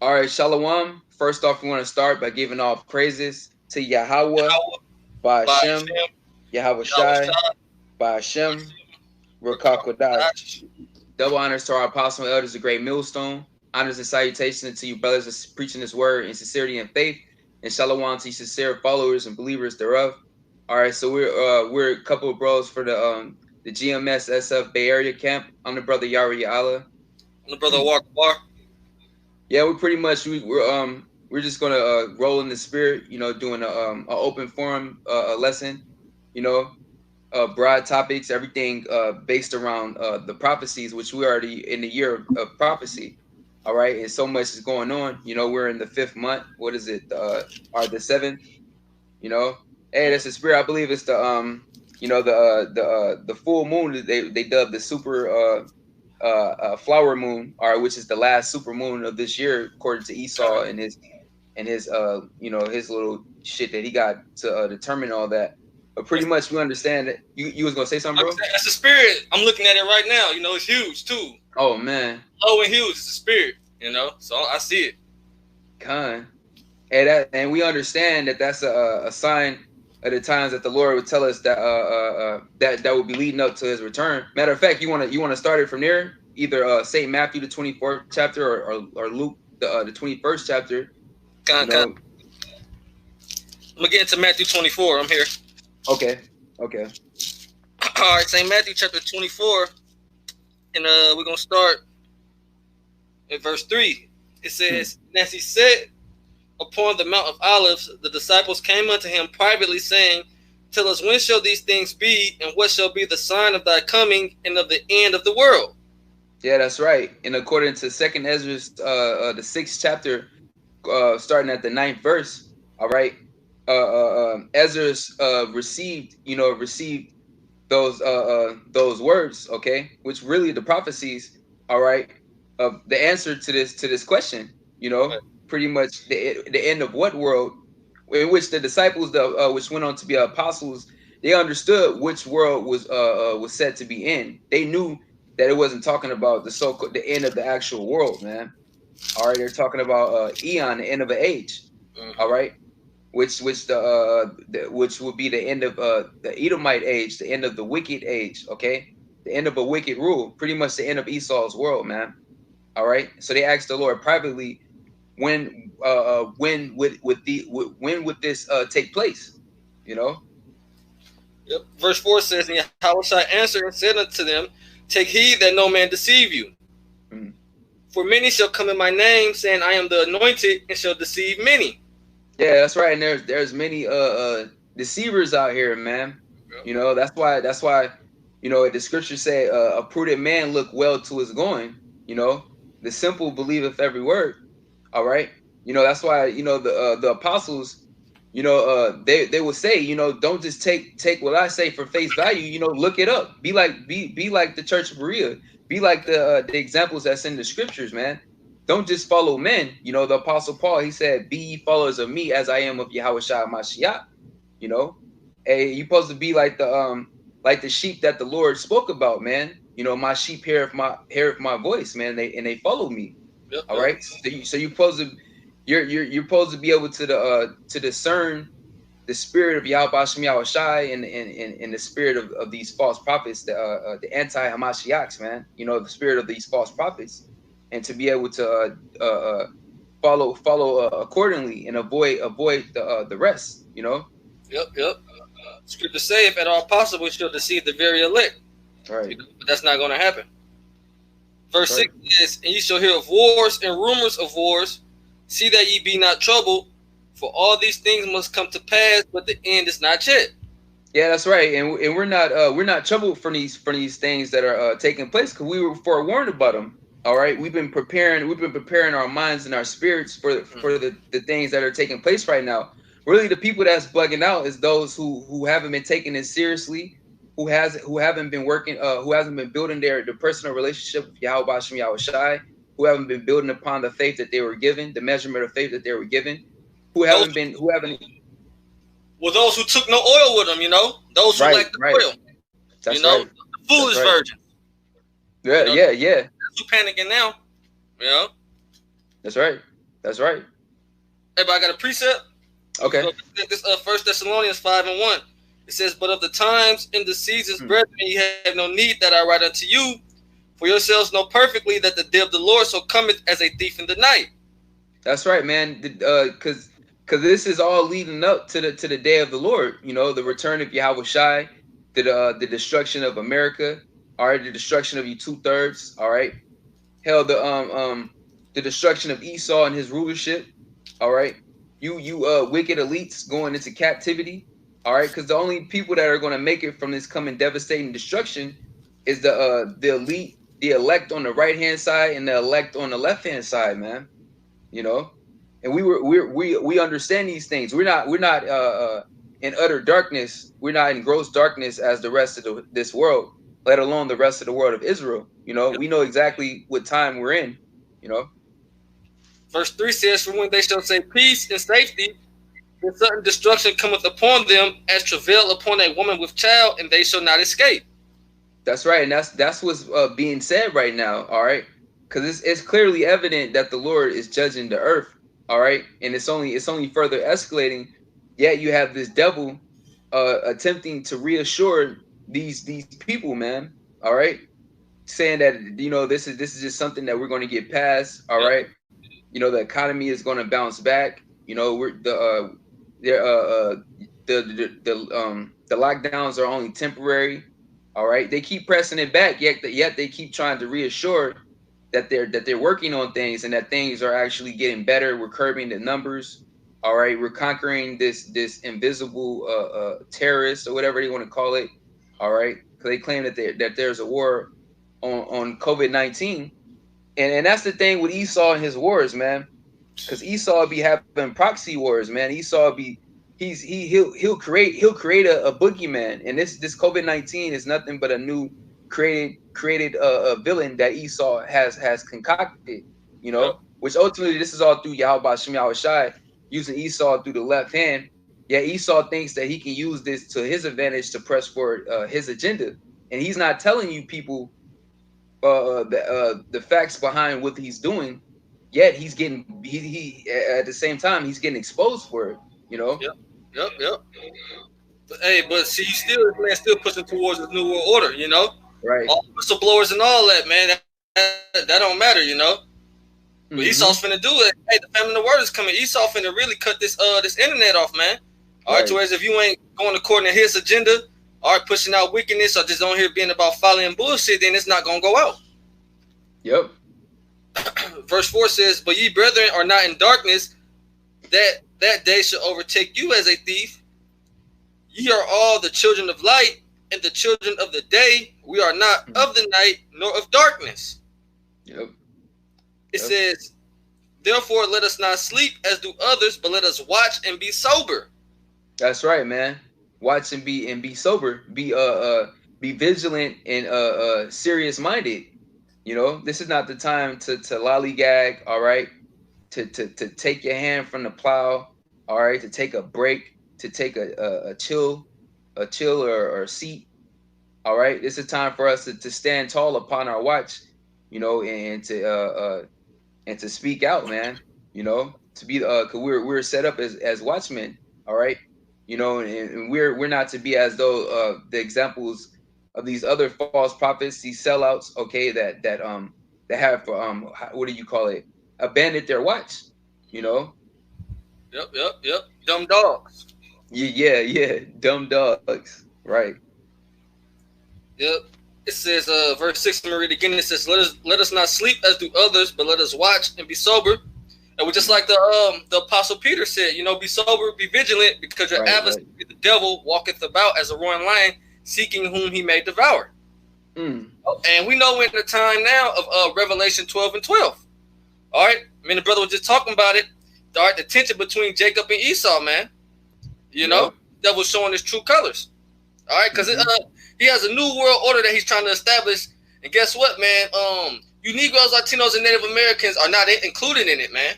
All right, Shalom. First off, we want to start by giving all praises to Yahweh, by By Hashem, Hashem, Yahweh Yahweh Shai, Shah, by Hashem, Rakakwadash. Rakakwadash. Double honors to our apostle and elders, the great millstone. Honors and salutations to you, brothers, that's preaching this word in sincerity and faith. And Shalom to you, sincere followers and believers thereof. All right, so we're a couple of bros for the GMS SF Bay Area camp. I'm the brother Yari Allah. And the brother Walker Bar. Yeah, we pretty much we're just gonna roll in the spirit, doing a open forum a lesson, you know, broad topics, everything based around the prophecies, which we already in the year of prophecy. All right, and so much is going on. We're in the 5th month. What is it? Or the 7th? Hey, that's the spirit. I believe it's the full moon that they dubbed the super flower moon, or which is the last super moon of this year, according to Esau and his his little shit that he got to determine all that. But pretty much we understand that you was gonna say something, bro. That's the spirit. I'm looking at it right now. It's huge too. Oh man, Low and huge. It's the spirit. So I see it. And we understand that that's a sign of the times that the Lord would tell us that that will be leading up to His return. Matter of fact, you want to start it from there, either Saint Matthew the 24th chapter or Luke the 21st chapter. I'm gonna get into Matthew 24. I'm here. Okay. All right, Saint Matthew chapter 24, and we're gonna start at verse 3. It says, "As he sat upon the Mount of Olives, the disciples came unto him privately, saying, Tell us, when shall these things be, and what shall be the sign of thy coming and of the end of the world?" Yeah, that's right. And according to Second Ezra, the 6th chapter, starting at the 9th verse, all right, Ezra's received those words, okay, which really the prophecies, all right, of the answer to this question, pretty much the end of what world, in which the disciples, which went on to be apostles, they understood which world was said to be in. They knew that it wasn't talking about the end of the actual world, man. All right, they're talking about eon, the end of an age. Mm-hmm. All right, which would be the end of the Edomite age, the end of the wicked age. Okay, the end of a wicked rule, pretty much the end of Esau's world, man. All right, so they asked the Lord privately, when would this take place? Yep. Verse 4 says, "And Yahushua answered and said unto them, Take heed that no man deceive you. Mm. For many shall come in my name, saying, I am the anointed, and shall deceive many." Yeah, that's right. And there's many deceivers out here, man. Yep. That's why the scriptures say a prudent man look well to his going. The simple believeth every word. All right. That's why the apostles, they will say, don't just take what I say for face value. Look it up. Be like the Church of Berea. Be like the examples that's in the scriptures, man. Don't just follow men. The Apostle Paul, he said, "Be ye followers of me as I am of Yahweh Shai Mashiach." Hey, you supposed to be like the sheep that the Lord spoke about, man. My sheep heareth my voice, man. They follow me. Yep. All right. So you're supposed to be able to discern the spirit of Yahweh Hashem Yahweh Shai and the spirit of these false prophets, the anti-Hamashiachs, man. The spirit of these false prophets, and to be able to follow accordingly and avoid the rest. Yep. Scripture say, if at all possible, we shall deceive the very elect. Right. But that's not going to happen. Verse 6 is, "And ye shall hear of wars and rumors of wars. See that ye be not troubled, for all these things must come to pass, but the end is not yet." Yeah, that's right. And we're not troubled for these things that are taking place, because we were forewarned about them. All right, we've been preparing our minds and our spirits for the things that are taking place right now. Really, the people that's bugging out is those who haven't been taking it seriously, who haven't been working, who hasn't been building their personal relationship with Yahweh Hashem Yahweh Shai, who haven't been building upon the faith that they were given, the measurement of faith that they were given, who haven't. Well, those who took no oil with them, those who lacked the oil, That's the foolish virgins. Yeah. Who panicking now? That's right. That's right. Everybody got a precept? Okay. So this 1 Thessalonians 5:1. It says, "But of the times and the seasons, brethren, ye have no need that I write unto you, for yourselves know perfectly that the day of the Lord so cometh as a thief in the night." That's right, man. Because this is all leading up to the day of the Lord. You know, the return of Yahweh Shai, the destruction of America. All right, the destruction of you 2/3. All right, hell, the destruction of Esau and his rulership. All right, you wicked elites going into captivity. All right, because the only people that are going to make it from this coming devastating destruction is the elite, the elect on the right hand side and the elect on the left hand side, man. You know, and we understand these things. We're not in utter darkness. We're not in gross darkness as the rest of this world, let alone the rest of the world of Israel. You know, we know exactly what time we're in. You know, Verse 3 says, "For when they shall say peace and safety, then sudden destruction cometh upon them as travail upon a woman with child, and they shall not escape." That's right, and that's what's being said right now. All right, because it's clearly evident that the Lord is judging the earth. All right, and it's only further escalating. Yet you have this devil attempting to reassure these people, man. All right, saying that, you know, this is just something that we're going to get past. All right, you know, the economy is going to bounce back. You know, we're the lockdowns are only temporary. All right, they keep pressing it back, yet they keep trying to reassure that they're working on things and that things are actually getting better. We're curbing the numbers. All right, we're conquering this invisible terrorist or whatever they want to call it. All right, because they claim that there's a war on COVID-19, and that's the thing with Esau and his wars, man. Because Esau be having proxy wars, man. Esau be he'll create a boogeyman, and this COVID-19 is nothing but a new created a villain that Esau has concocted, you know, which ultimately this is all through Yahweh Shem Yahweh Shai, using Esau through the left hand. Yeah, Esau thinks that he can use this to his advantage to press forward his agenda, and he's not telling you people the facts behind what he's doing. Yet he's getting he at the same time he's getting exposed for it, you know. Yep. But, hey, but see, man still pushing towards the new world order, you know. Right. All whistleblowers and all that, man. That don't matter, you know. But Esau's finna do it. Hey, the famine of the word is coming. Esau finna really cut this internet off, man. All right, whereas if you ain't going according to his agenda, all right, pushing out wickedness or just on here being about folly and bullshit, then it's not gonna go out. Yep. Verse 4 says, "But ye brethren are not in darkness, that day shall overtake you as a thief. Ye are all the children of light and the children of the day. We are not of the night nor of darkness." Yep. It says, "Therefore let us not sleep as do others, but let us watch and be sober." That's right, man. Watch and be sober. Be vigilant and serious minded. You know, this is not the time to lollygag. All right, to take your hand from the plow. All right, to take a break, to take a chill or seat. All right, this is time for us to stand tall upon our watch. You know, and to speak out, man. You know, to be cause we're set up as watchmen. All right, you know, and we're not to be as though the examples of these other false prophets, these sellouts, okay, that have what do you call it? Abandoned their watch, you know. Yep. Dumb dogs. Yeah. Dumb dogs. Right. Yep. It says, verse 6, I'm gonna read again. It says, let us not sleep as do others, but let us watch and be sober. And we're just like the Apostle Peter said, you know, be sober, be vigilant, because your adversary, the devil, walketh about as a roaring lion, seeking whom he may devour. And we know we're in the time now of Revelation 12 and 12. All right, I mean, the brother was just talking about it. All right, the tension between Jacob and Esau, man. You know, that was showing his true colors. All right, because he has a new world order that he's trying to establish. And guess what, man? You Negroes, Latinos, and Native Americans are not included in it, man.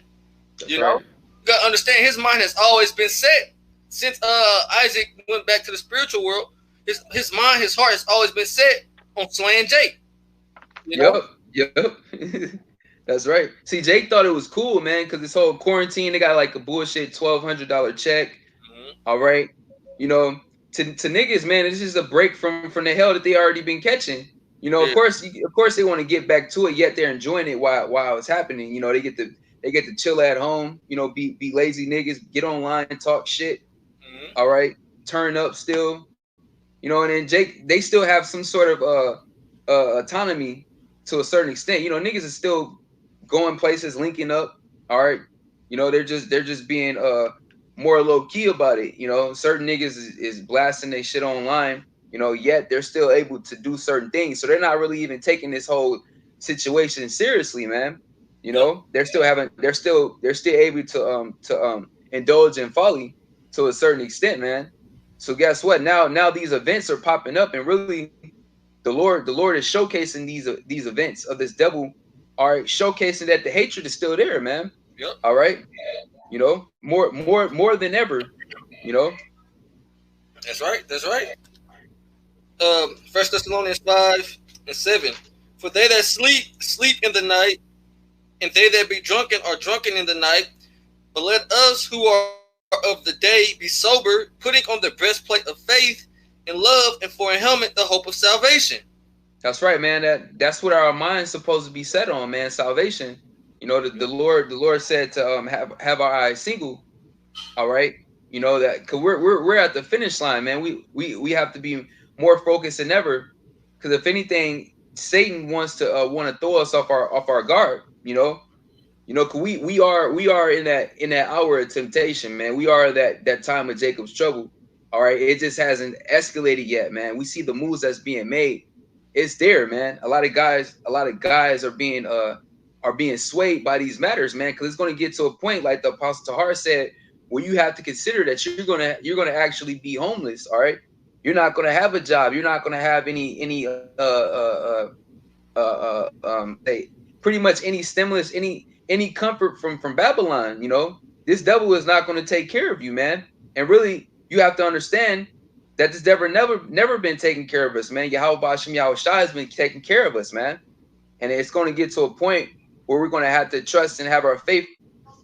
You know, you got to understand, his mind has always been set. Since Isaac went back to the spiritual world, his mind, his heart has always been set on slaying Jake. You know? Yep. That's right. See, Jake thought it was cool, man, because this whole quarantine, they got like a bullshit $1,200 check. Mm-hmm. All right, you know, to niggas, man, this is a break from the hell that they already been catching. You know, Yeah. of course, they want to get back to it. Yet they're enjoying it while it's happening. You know, they get to chill at home. You know, be lazy niggas, get online, talk shit. Mm-hmm. All right, turn up still. You know, and then Jake, they still have some sort of autonomy to a certain extent. You know, niggas is still going places, linking up. All right, you know, they're just being more low key about it. You know, certain niggas is blasting their shit online. You know, yet they're still able to do certain things, so they're not really even taking this whole situation seriously, man. You Yep. know, they're still able to indulge in folly to a certain extent, man. So guess what? Now these events are popping up, and really, the Lord is showcasing these events of this devil. All right, showcasing that the hatred is still there, man. Yep. All right, you know, more than ever. You know, That's right. That's right. First Thessalonians 5:7. For they that sleep, sleep in the night, and they that be drunken are drunken in the night. But let us who are of the day be sober, putting on the breastplate of faith and love, and for a helmet the hope of salvation. that's right, man. That's what our mind's supposed to be set on, man. Salvation. You know, the Lord said to have our eyes single. All right, you know that because we're at the finish line, man. We have to be more focused than ever. Because if anything, Satan wants to throw us off our guard. You know, cause we are in that hour of temptation, man. We are that time of Jacob's trouble. All right, it just hasn't escalated yet, man. We see the moves that's being made. It's there, man. A lot of guys are being swayed by these matters, man. Because it's going to get to a point, like the Apostle Tahar said, where you have to consider that you're gonna actually be homeless. All right, you're not gonna have a job. You're not gonna have any they pretty much any stimulus, any comfort from Babylon. You know, this devil is not going to take care of you, man. And really, you have to understand that this devil never been taking care of us, man. Yahweh Bashem Yahweh Shai has been taking care of us, man. And it's going to get to a point where we're going to have to trust and have our faith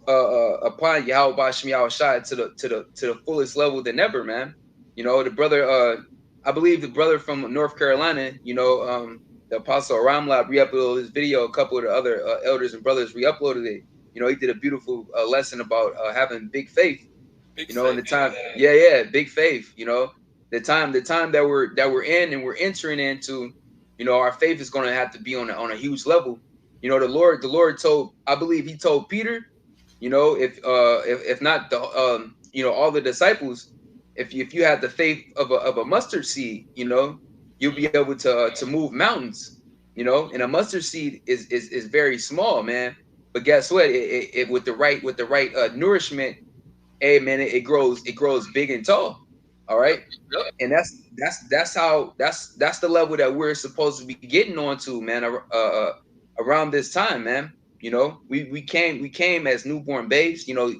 upon Yahweh Bashem Yahweh Shai to the fullest level than ever, man. You know, the brother, I believe the brother from North Carolina, you know, the Apostle Ramlab re-uploaded his video. A couple of the other elders and brothers re-uploaded it. You know, he did a beautiful lesson about having big faith. Big You know, in faith. the time, yeah, big faith. You know, the time that we're in and we're entering into, you know, our faith is going to have to be on a huge level. You know, the Lord told, I believe he told Peter, you know, if not the you know, all the disciples, if you have the faith of a mustard seed, you know, you'll be able to move mountains. You know, and a mustard seed is very small, man. But guess what? It with the right nourishment, hey man, it grows big and tall. All right, Yep. and that's the level that we're supposed to be getting onto, man. Around this time, man. You know, we came as newborn babes. You know,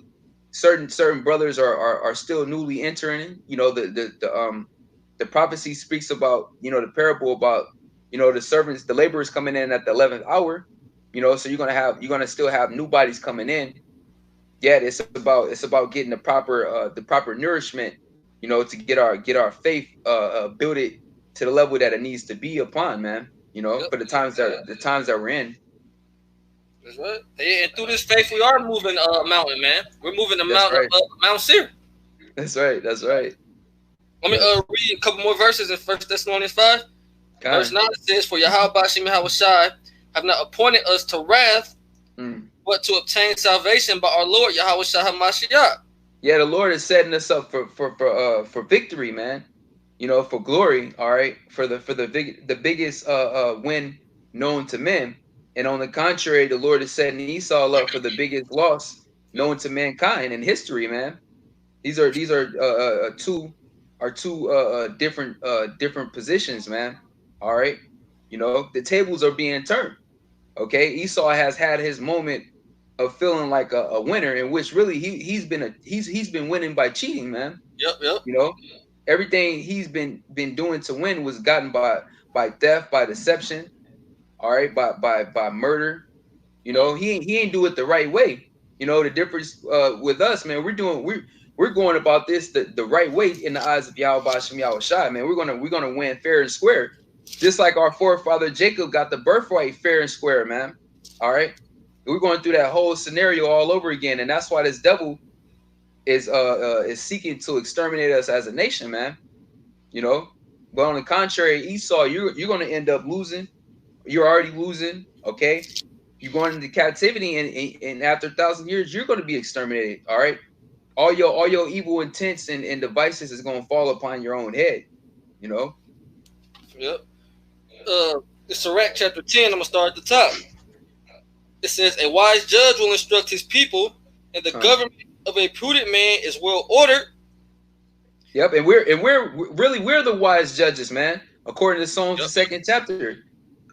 certain brothers are still newly entering. You know, the prophecy speaks about, you know, the parable about, you know, the servants, the laborers coming in at the 11th hour. You know, so you're gonna still have new bodies coming in. Yet it's about getting the proper nourishment, you know, to get our faith build it to the level that it needs to be upon, man. You know, Yep. for the times that we're in. That's right. And through this faith, we are moving a mountain, man. We're moving the That's mountain right. of Mount Seir. That's right. That's right. Let me Yes. read a couple more verses in First Thessalonians 5. Verse Kind. 9 says, For Yahweh Bashim Yahweh Shai have not appointed us to wrath, Mm. but to obtain salvation by our Lord Yahweh Shai HaMashiach. Yeah, the Lord is setting us up for victory, man. You know, for glory. All right, the biggest win known to men. And on the contrary, the Lord is setting Esau up for the biggest loss Yep. known to mankind in history, man. These are two different positions, man. All right, you know, the tables are being turned. Okay, Esau has had his moment of feeling like a winner, in which really he's been winning by cheating, man. Yep. Yep. You know, everything he's been doing to win was gotten by theft, by deception, all right, by murder, You know, he ain't do it the right way. You know, the difference with us, man, we're going about this the right way in the eyes of Yahweh Hashem Yahweh Shai, man. We're gonna win fair and square, just like our forefather Jacob got the birthright fair and square, man. All right, we're going through that whole scenario all over again, and that's why this devil is seeking to exterminate us as a nation, man. You know, but on the contrary, Esau, you're gonna end up losing. You're already losing. Okay, you're going into captivity, and after 1,000 years, you're going to be exterminated. All right, all your evil intents and devices is going to fall upon your own head. You know. Yep. It's Sirach chapter 10. I'm gonna start at the top. It says, "A wise judge will instruct his people, and the government of a prudent man is well ordered." Yep, and we're the wise judges, man. According to Psalms, the 2nd chapter.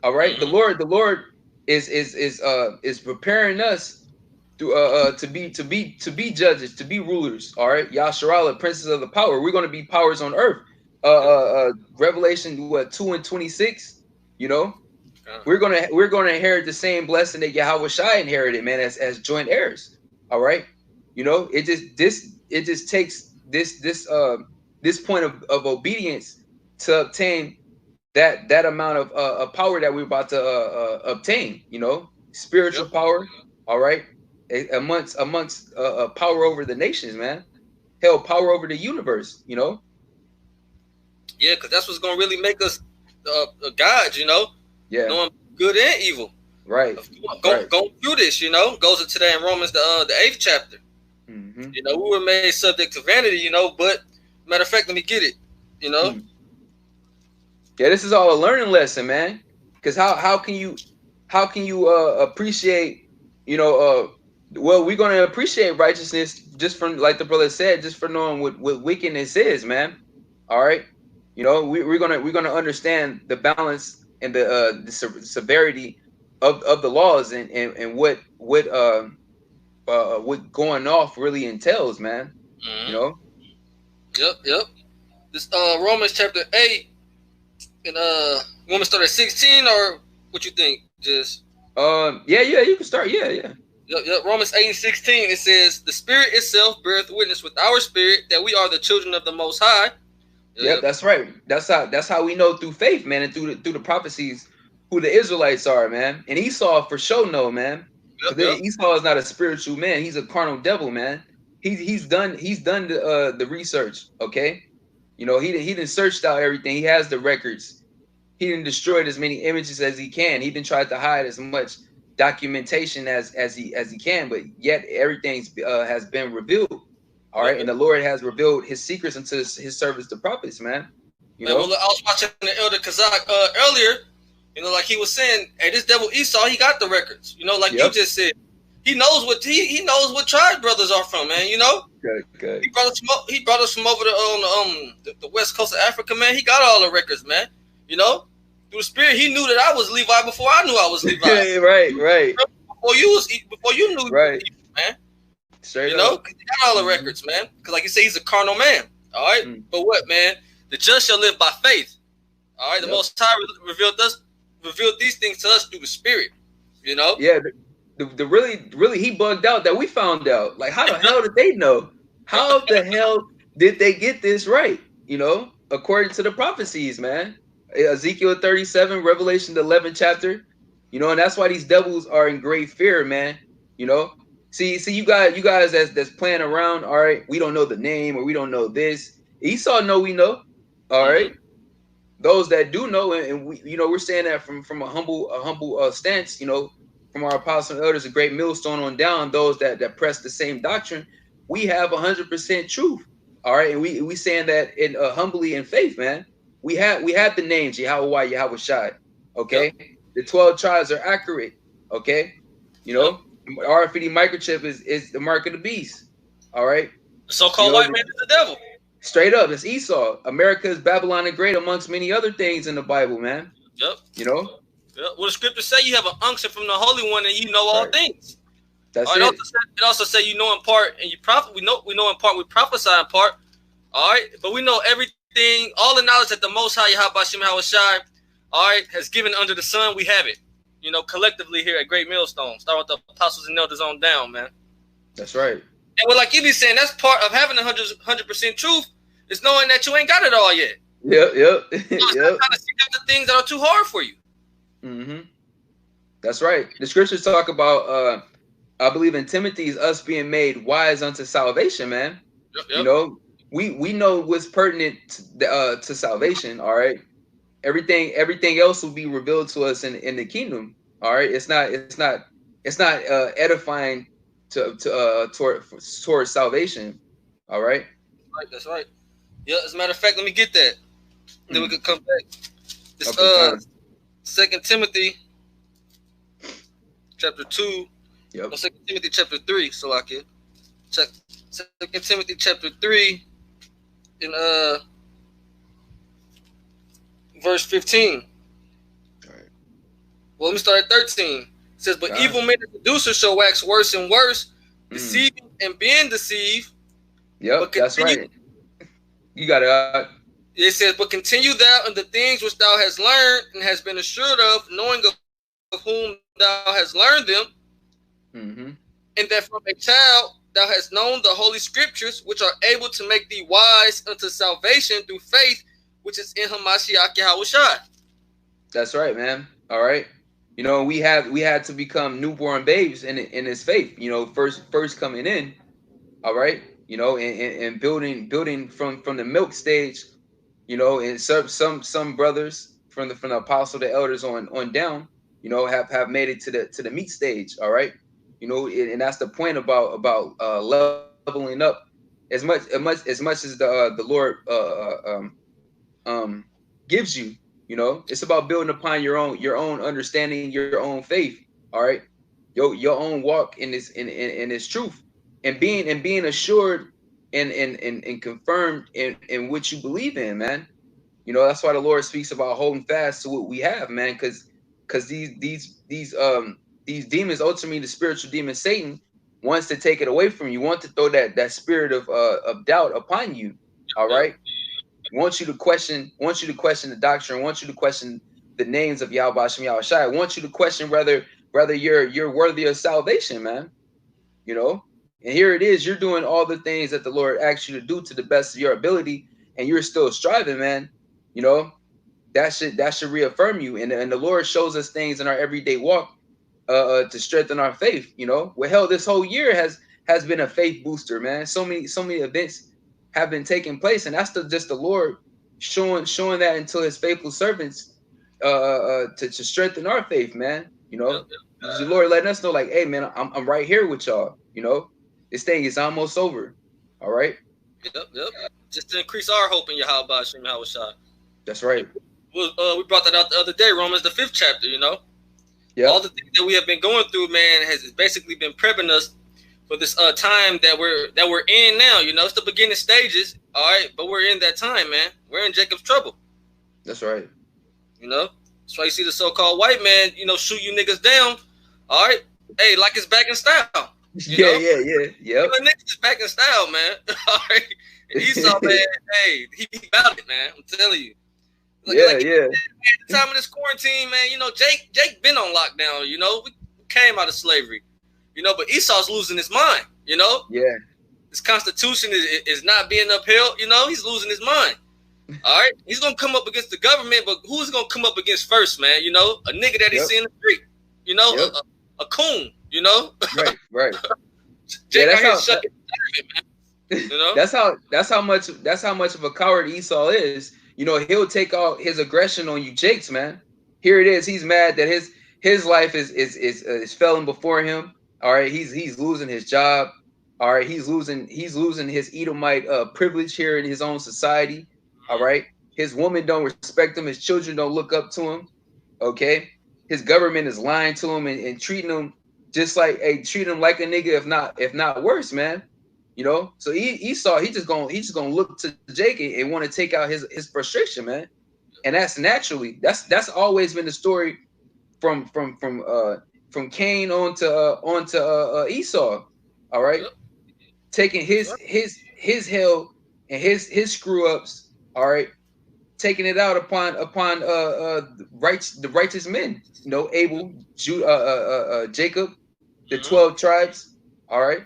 All right, the Lord is preparing us to be judges, to be rulers. All right, Yasharallah, princes of the power. We're going to be powers on earth. Revelation 2:26. You know, we're gonna inherit the same blessing that Yahweh Shai inherited, man, as joint heirs. All right, you know, it just takes this point of obedience to obtain that amount of power that we're about to obtain, you know, spiritual power. All right, amongst power over the nations, man. Hell, power over the universe, you know. Yeah, because that's what's gonna really make us gods, you know. Yeah, knowing good and evil. Right. Going through this, you know, goes into that in Romans the 8th chapter. Mm-hmm. You know, we were made subject to vanity, you know, but matter of fact, let me get it, you know. Yeah, this is all a learning lesson, man. Because how can you appreciate, you know, well, we're gonna appreciate righteousness just from, like the brother said, just for knowing what wickedness is, man. All right, you know, we're gonna understand the balance and the severity of the laws and what going off really entails, man. You know. Yep. This Romans chapter 8. And you want me to start at 16 or what you think? Just yeah, you can start. Yeah. Yep. Romans 8:16. It says, "The Spirit itself beareth witness with our spirit that we are the children of the Most High." Yep, that's right. That's how we know through faith, man, and through the prophecies who the Israelites are, man. And Esau for sure know, man. Yep. Esau is not a spiritual man; he's a carnal devil, man. He's done the research. Okay, you know, he didn't searched out everything. He has the records. He didn't destroy as many images as he can. He didn't try to hide as much documentation as he can, but yet everything has been revealed. All right, and the Lord has revealed His secrets unto His servants, the prophets, man. You know, well, I was watching the Elder Kazak earlier. You know, like he was saying, hey, this devil Esau, he got the records. You know, like you just said, he knows what tribe brothers are from, man. You know, good. He brought us from over the west coast of Africa, man. He got all the records, man. You know, through the Spirit, he knew that I was Levi before I knew I was Levi. right. Before you knew, right, man. Straight you know, he got all the records, man. Because like you say, he's a carnal man. All right, but what, man? The just shall live by faith. All right, the Most High revealed these things to us through the Spirit. You know. Yeah. The really he bugged out that we found out. Like, how the hell did they know? How the hell did they get this right? You know, according to the prophecies, man. Ezekiel 37, Revelation the 11th chapter. You know, and that's why these devils are in great fear, man. You know, see you guys that's playing around. All right, we don't know the name or we don't know this. Esau know we know. All right, those that do know, and we, you know, we're saying that from a humble stance. You know, from our apostles and elders, a great millstone on down. Those that press the same doctrine, we have 100% truth. All right, and we saying that in humbly in faith, man. We have the names Yahweh, Yahweh Shai. Okay, the 12 tribes are accurate. Okay, you know, RFID microchip is the mark of the beast. All right, the so-called white man is the devil. Straight up, it's Esau. America is Babylon the Great, amongst many other things in the Bible, man. Yep. You know. Yep. Well, the scriptures say you have an unction from the Holy One, and you know all things. That's it. It also say you know in part, and you we know in part, we prophesy in part. All right, but we know everything. All the knowledge that the Most High Yahweh Shai, all right, has given under the sun, we have it. you know, collectively here at Great Millstone. Start with the apostles and elders on down, man. That's right. And what like you be saying, that's part of having 100% truth is knowing that you ain't got it all yet. Yep. So it's not trying to seek out the things that are too hard for you. Mm-hmm. That's right. The scriptures talk about, I believe in Timothy's, us being made wise unto salvation, man. Yep. You know, we know what's pertinent to salvation. All right. Everything else will be revealed to us in the kingdom. All right. It's not edifying towards salvation. All right. That's right. Yeah. As a matter of fact, let me get that. Then we could come back. This 2 Timothy chapter 2. Yep. No, 2 Timothy chapter 3. So I can check 2 Timothy chapter 3 in verse 15. All right. Well, let me start at 13. It says, but evil men and seducers shall wax worse and worse, deceiving and being deceived. Yep, that's right. You got it. It says, but continue thou in the things which thou hast learned and hast been assured of, knowing of whom thou hast learned them, and that from a child thou hast known the holy scriptures, which are able to make thee wise unto salvation through faith, which is in Hamashiach Yahushua. That's right, man. All right. You know, we had to become newborn babes in his faith. You know, first coming in. All right. You know, and building from the milk stage. You know, and some brothers from the apostle, the elders on down. You know, have made it to the meat stage. All right. You know, and that's the point about leveling up as much as the Lord gives you. You know, it's about building upon your own understanding, your own faith. All right, your own walk in this truth, and being assured and confirmed in what you believe in, man. You know, that's why the Lord speaks about holding fast to what we have, man, because these demons, ultimately the spiritual demon Satan, wants to take it away from you, want to throw that spirit of doubt upon you. All right. Want you to question the doctrine, want you to question the names of Yahweh Hashem Yahushua, want you to question whether you're worthy of salvation, man. You know, and here it is, you're doing all the things that the Lord asks you to do to the best of your ability, and you're still striving, man. You know, that should reaffirm you, and the Lord shows us things in our everyday walk to strengthen our faith. You know, well, hell, this whole year has been a faith booster, man. So many events have been taking place, and that's just the Lord showing that into his faithful servants to strengthen our faith, man. You know, the Lord letting us know, like, hey, man, I'm right here with y'all. You know, this thing is almost over. All right. Yep. Just to increase our hope in Yahweh Hashem Yahushua. That's right. We brought that out the other day, Romans the 5th chapter. You know, all the things that we have been going through, man, has basically been prepping us for this time that we're in now. You know, it's the beginning stages, all right, but we're in that time, man. We're in Jacob's trouble. That's right. You know, that's why you see the so-called white man, you know, shoot you niggas down. All right, hey, like it's back in style. Yeah. Yep. Niggas is back in style, man. All right, and Esau, man, hey, he about it, man. I'm telling you. Like, yeah. At the time of this quarantine, man, you know, Jake been on lockdown. You know, we came out of slavery. You know, but Esau's losing his mind, you know? Yeah. His constitution is not being upheld, you know? He's losing his mind. All right? He's going to come up against the government, but who's going to come up against first, man? You know? A nigga that he's in the street, you know? Yep. A coon, you know? Right. Jake out here shucking, man. You know? That's how much of a coward Esau is. You know, he'll take out his aggression on you Jakes, man. Here it is. He's mad that his life is failing before him. All right, he's losing his job. All right, he's losing his Edomite privilege here in his own society. All right, his woman don't respect him. His children don't look up to him. Okay, his government is lying to him and treating him just like treat him like a nigga, if not worse, man. You know, so Esau, he's just gonna look to Jake and want to take out his frustration, man. And that's naturally that's always been the story from Cain onto Esau. All right, taking his hell and his screw ups. All right, taking it out upon the righteous men. You know, Abel, Jacob, the 12 tribes. All right.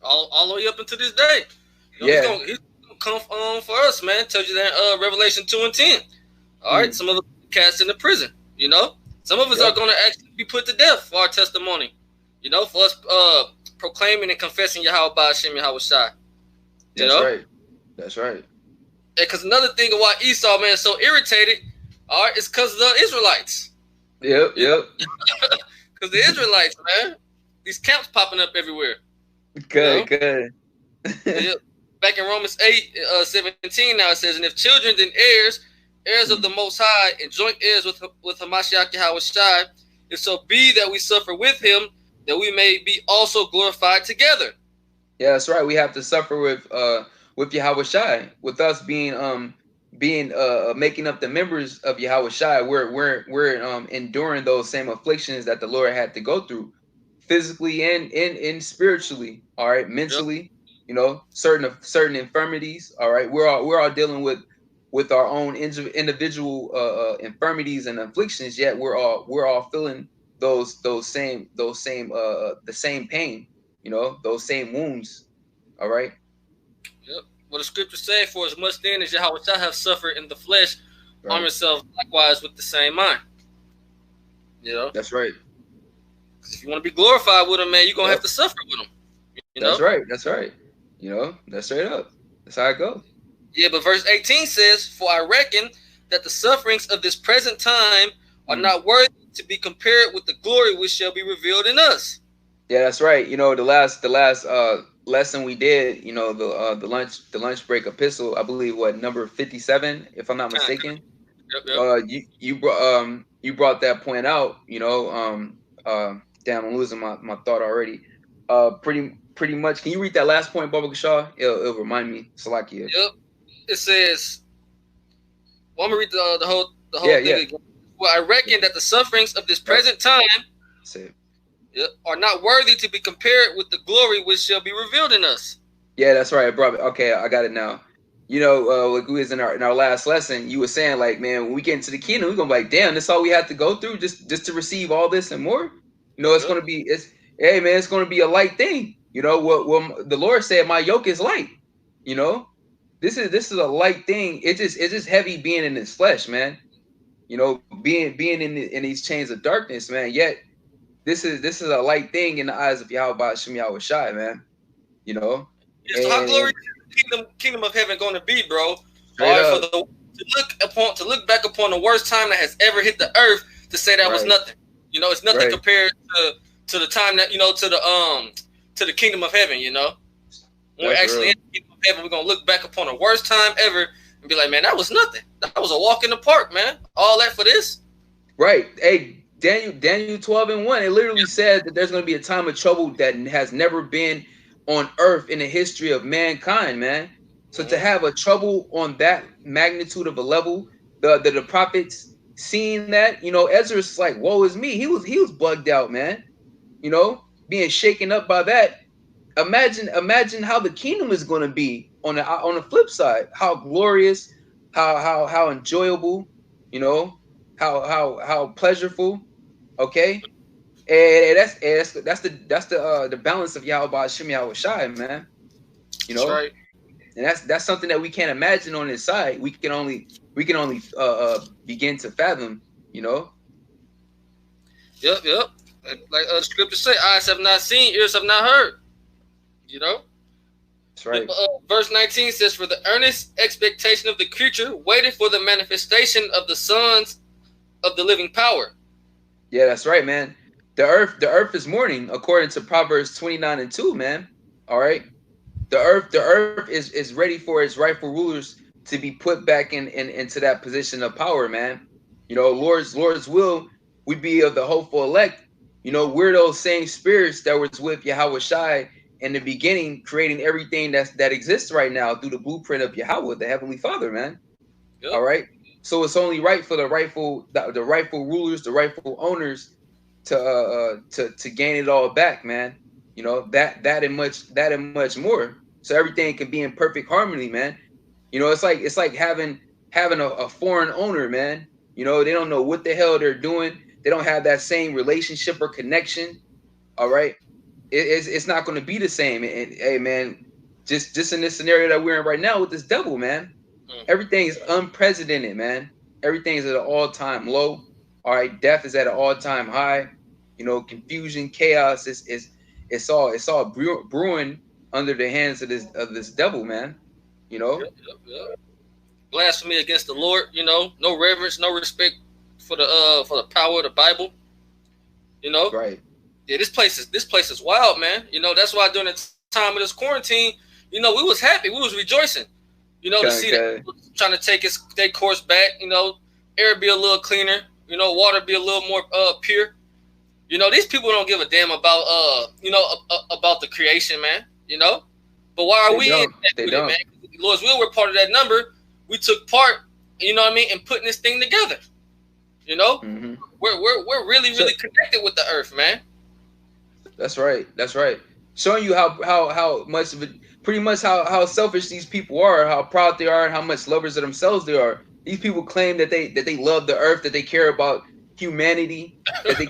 All the way up into this day. You know, he's gonna come for us, man. Tells you that Revelation 2:10. All right, some of us cast into prison. You know, some of us are gonna actually be put to death for our testimony. You know, for us proclaiming and confessing Yahweh Ba'ashem Yahweh Shai. That's right. Because another thing of why Esau, man, is so irritated, all right, is because of the Israelites. Yep. Because the Israelites, man, these camps popping up everywhere. Good. Back in Romans 8:17, now it says, and if children, then heirs of the Most High, and joint heirs with Hamashiach Yahweh Shai, if so be that we suffer with him, that we may be also glorified together. Yeah, that's right. We have to suffer with Yahweh Shai, with us being making up the members of Yahweh Shai. We're enduring those same afflictions that the Lord had to go through, physically and spiritually. All right, mentally, you know, certain infirmities. All right, we're all dealing with our own individual infirmities and afflictions. Yet we're all feeling the same pain. You know, those same wounds. All right. Yep. What the scriptures say, for as much then as Yahweh shall have suffered in the flesh, arm yourself likewise with the same mind. You know? That's right. If you want to be glorified with him, man, you're going to have to suffer with him. You know? That's right. You know, that's straight up. That's how it goes. Yeah, but verse 18 says, for I reckon that the sufferings of this present time are not worthy to be compared with the glory which shall be revealed in us. Yeah, that's right. You know, the last lesson we did, you know, the lunch break epistle, I believe, number 57, if I'm not mistaken. Yep. You brought that point out. You know, damn, I'm losing my thought already. Pretty much. Can you read that last point, Baba Shaw? It'll remind me. Salakia. Yep. It says, well, I'm gonna read the whole thing again. Well, I reckon that the sufferings of this present time are not worthy to be compared with the glory which shall be revealed in us. Yeah, that's right, bro. Okay, I got it now. You know, like we was in our last lesson, you were saying, like, man, when we get into the kingdom, we're gonna be like, damn, this all we have to go through just to receive all this and more. You know, it's gonna be it's gonna be a light thing. You know, what the Lord said, my yoke is light. You know, this is a light thing. It's just heavy being in this flesh, man. You know, being in these chains of darkness, man. Yet this is a light thing in the eyes of Yahweh Ba'ashem Yahweh Shai, man. You know. Yeah, so how glorious is the kingdom of heaven going to be, bro? All right, to look back upon the worst time that has ever hit the earth, to say that was nothing. You know, it's nothing compared to the time that, you know, to the kingdom of heaven. You know, when we're actually in the kingdom of heaven, we're gonna look back upon the worst time ever and be like, man, that was nothing. That was a walk in the park, man. All that for this. Right. Hey, Daniel 12:1. It literally said that there's gonna be a time of trouble that has never been on earth in the history of mankind, man. So to have a trouble on that magnitude of a level, the prophets seeing that, you know, Ezra's like, woe is me. He was bugged out, man. You know, being shaken up by that. Imagine how the kingdom is going to be on the flip side. How glorious, how enjoyable, you know, how pleasurable. Okay. And that's the balance of Yahweh Ba'ashem Yahweh Shai, man. You know, that's right. And that's something that we can't imagine on this side. We can only begin to fathom, you know. Yep. Like the scriptures say, eyes have not seen, ears have not heard. You know. That's right. Verse 19 says, for the earnest expectation of the creature waited for the manifestation of the sons of the living power. Yeah, that's right, man. The earth is mourning, according to Proverbs 29:2, man. All right. The earth is ready for its rightful rulers to be put back into that position of power, man. You know, Lord's will, we be of the hopeful elect. You know, we're those same spirits that was with Yahweh Shai in the beginning, creating everything that exists right now through the blueprint of Yahweh, the Heavenly Father, man. Yep. All right. So it's only right for the rightful rulers, the rightful owners, to gain it all back, man. You know, that and much more. So everything can be in perfect harmony, man. You know, it's like having having a foreign owner, man. You know, they don't know what the hell they're doing. They don't have that same relationship or connection. All right, it's not going to be the same. And hey, man, just in this scenario that we're in right now with this devil, man, everything is unprecedented, man. Everything is at an all-time low. All right, death is at an all-time high. You know, confusion, chaos it's all brewing under the hands of this devil, man. You know, blasphemy against the Lord. You know, no reverence, no respect for the power of the Bible. You know, right? Yeah, this place is wild, man. You know, that's why during the time of this quarantine, you know, we was happy, we was rejoicing. You know, to see that trying to take their course back. You know, air be a little cleaner. You know, water be a little more pure. You know, these people don't give a damn about about the creation, man. You know, but why are we in that, man? Lord's will, we're part of that number. We took part, you know what I mean, in putting this thing together. You know, we're really connected with the earth, man. That's right. That's right. Showing you how much of it, pretty much how selfish these people are, how proud they are, and how much lovers of themselves they are. These people claim that they love the earth, that they care about humanity, that they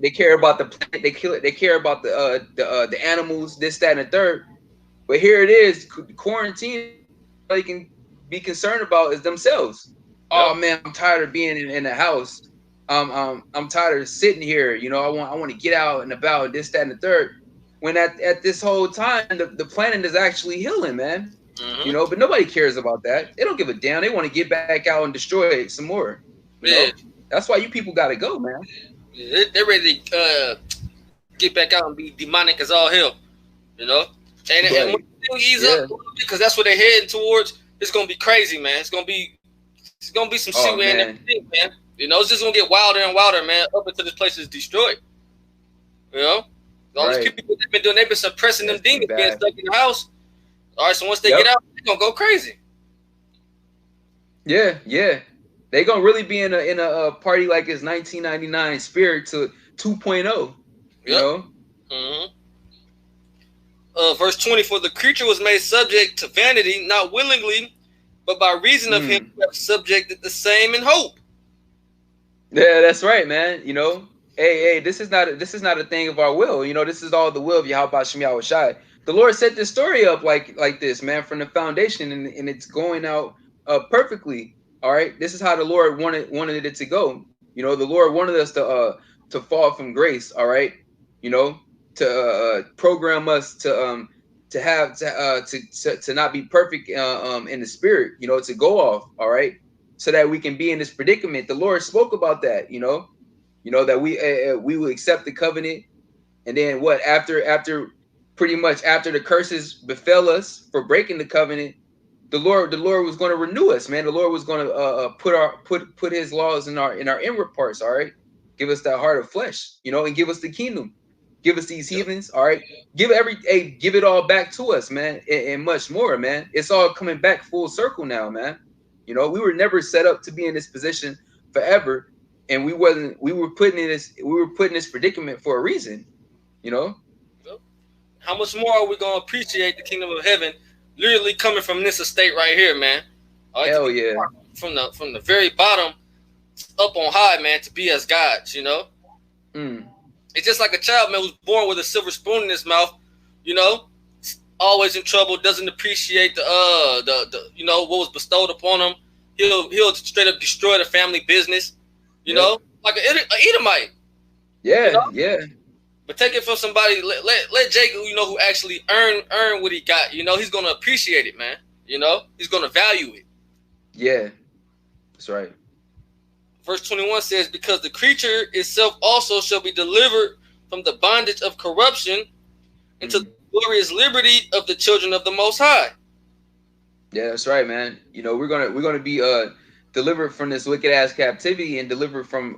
care about the planet, they care about the animals, this, that, and the third. But here it is, quarantine. All they can be concerned about is themselves. Oh man, I'm tired of being in the house. I'm tired of sitting here. You know, I want to get out and about, this, that, and the third. When at this whole time, the planet is actually healing, man. You know, but nobody cares about that. They don't give a damn. They want to get back out and destroy it some more. You know? That's why you people got to go, man. Yeah, they're ready to get back out and be demonic as all hell. You know, and when they ease up because that's what they're heading towards. It's gonna be crazy, man. It's gonna be some shit, man. Everything, man. You know, it's just gonna get wilder and wilder, man. Up until this place is destroyed. You know, all these people they've been suppressing them demons, being stuck in the house. All right, so once they get out, they're gonna go crazy. Yeah, they're gonna really be in a party like it's 1999 spirit to 2.0. You know. Verse 20: For the creature was made subject to vanity, not willingly, but by reason of him who have subjected the same in hope. Yeah, that's right, man. You know, hey, this is not a thing of our will. You know, this is all the will of Yahweh Shem Yahweh Shai. The Lord set this story up like this, man, from the foundation, and it's going out perfectly. All right, this is how the Lord wanted it to go. You know, the Lord wanted us to fall from grace. All right, you know, to program us to not be perfect in the spirit. You know, to go off. All right, so that we can be in this predicament. The Lord spoke about that. You know that we will accept the covenant, and then what after pretty much after the curses befell us for breaking the covenant, the Lord was going to renew us, man. The Lord was going to put His laws in our inward parts. All right, give us that heart of flesh, you know, and give us the kingdom, give us these heathens. All right, give it all back to us, man, and much more, man. It's all coming back full circle now, man. You know, we were never set up to be in this position forever, and we were put in this predicament for a reason, you know. How much more are we gonna appreciate the kingdom of heaven literally coming from this estate right here, man? Hell yeah. From the very bottom up on high, man, to be as gods, you know? It's just like a child, man, who's born with a silver spoon in his mouth, you know, always in trouble, doesn't appreciate the you know, what was bestowed upon him. He'll straight up destroy the family business, you know, like an Edomite. Yeah, you know? Yeah. But take it from somebody. Let Jake, you know, who actually earn what he got. You know, he's gonna appreciate it, man. You know, he's gonna value it. Yeah, that's right. Verse 21 says, "Because the creature itself also shall be delivered from the bondage of corruption into the glorious liberty of the children of the Most High." Yeah, that's right, man. You know, we're gonna be delivered from this wicked ass captivity and delivered from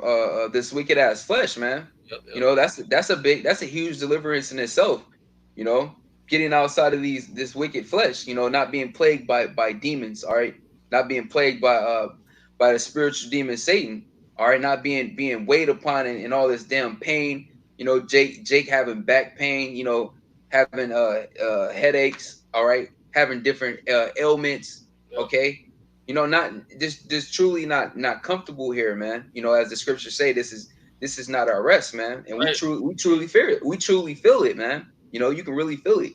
this wicked ass flesh, man. Yep. You know, that's a huge deliverance in itself. You know, getting outside of this wicked flesh. You know, not being plagued by demons. All right, not being plagued by the spiritual demon Satan. All right, not being weighed upon and all this damn pain. You know, Jake having back pain. You know, having headaches. All right, having different ailments. Yep. Okay, You know, not just truly not comfortable here, man. You know, as the scriptures say, this is not our rest, man. And Right. we truly feel it. We truly feel it, man. You know, you can really feel it.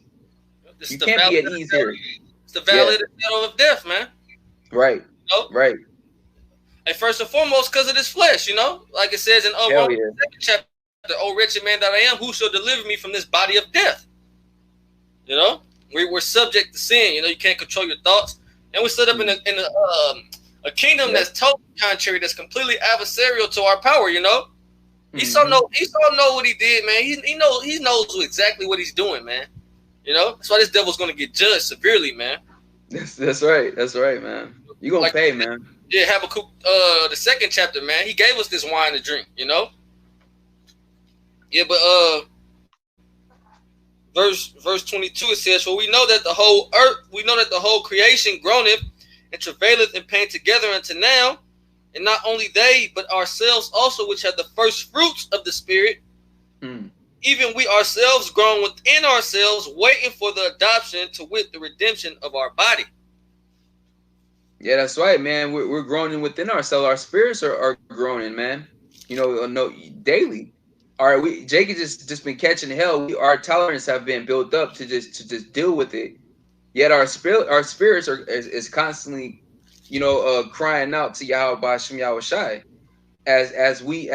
This is You the can't valley be of at the ease shadow. here. It's the Yeah. valley of the shadow of death, man. Right. You know? Right. And first and foremost, because of this flesh, you know, like it says in Hell Romans yeah. 2nd chapter, "O wretched man that I am, who shall deliver me from this body of death?" You know, we're subject to sin. You know, you can't control your thoughts, and we stood up in a kingdom that's totally contrary, that's completely adversarial to our power. You know, Esau know what he did, man. He knows exactly what he's doing, man. You know, that's why this devil's going to get judged severely, man. That's right. That's right, man. You gonna Like, pay, man. yeah, Habakkuk, the 2nd chapter, man. He gave us this wine to drink. You know. Yeah, but verse 22 it says, "For we know that the whole creation groaneth and travaileth in pain together unto now, and not only they, but ourselves also, which have the first fruits of the Spirit, even we ourselves groan within ourselves, waiting for the adoption, to wit, the redemption of our body." Yeah, that's right, man. We're groaning within ourselves. Our spirits are groaning, man. You know, no daily. All right, Jake has just been catching hell. Our tolerance have been built up to just deal with it. Yet our spirits is constantly, you know, crying out to Yahweh B'Shem Yahweh Shai, as we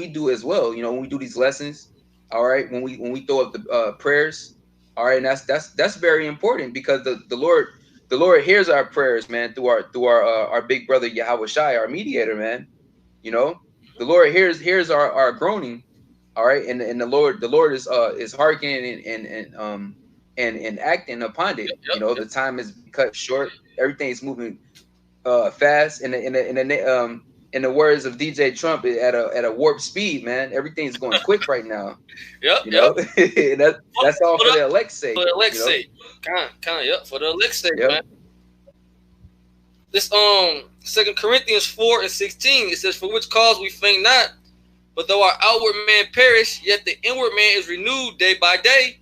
do as well. You know, when we do these lessons, all right, when we throw up the prayers, all right, and that's very important, because the Lord hears our prayers, man, through our big brother Yahweh Shai, our mediator, man. You know, the Lord hears our groaning, all right, and the Lord is hearkening and acting upon it. You know, the time is cut short. Everything's moving fast, in the words of DJ Trump, at a warp speed, man. Everything's going quick right now. You know, that's all for the elect's sake. For the elect's You know? sake, for the elect's sake, Yep. man. This 2 Corinthians 4:16, it says, "For which cause we faint not, but though our outward man perish, yet the inward man is renewed day by day."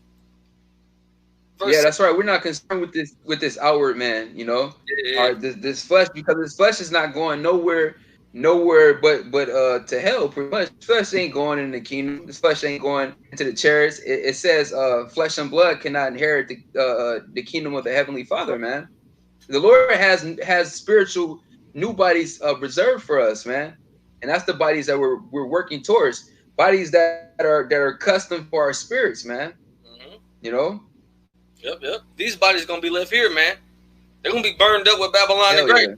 Yeah, that's right. We're not concerned with this outward man, you know. Yeah. All right, this flesh, because this flesh is not going nowhere but to hell, pretty much. This flesh ain't going in the kingdom. This flesh ain't going into the chariots. It says flesh and blood cannot inherit the kingdom of the heavenly Father, man. The Lord has spiritual new bodies reserved for us, man. And that's the bodies that we're working towards. Bodies that are custom for our spirits, man. You know? Yep. These bodies gonna be left here, man. They're gonna be burned up with Babylon the Great. Yeah.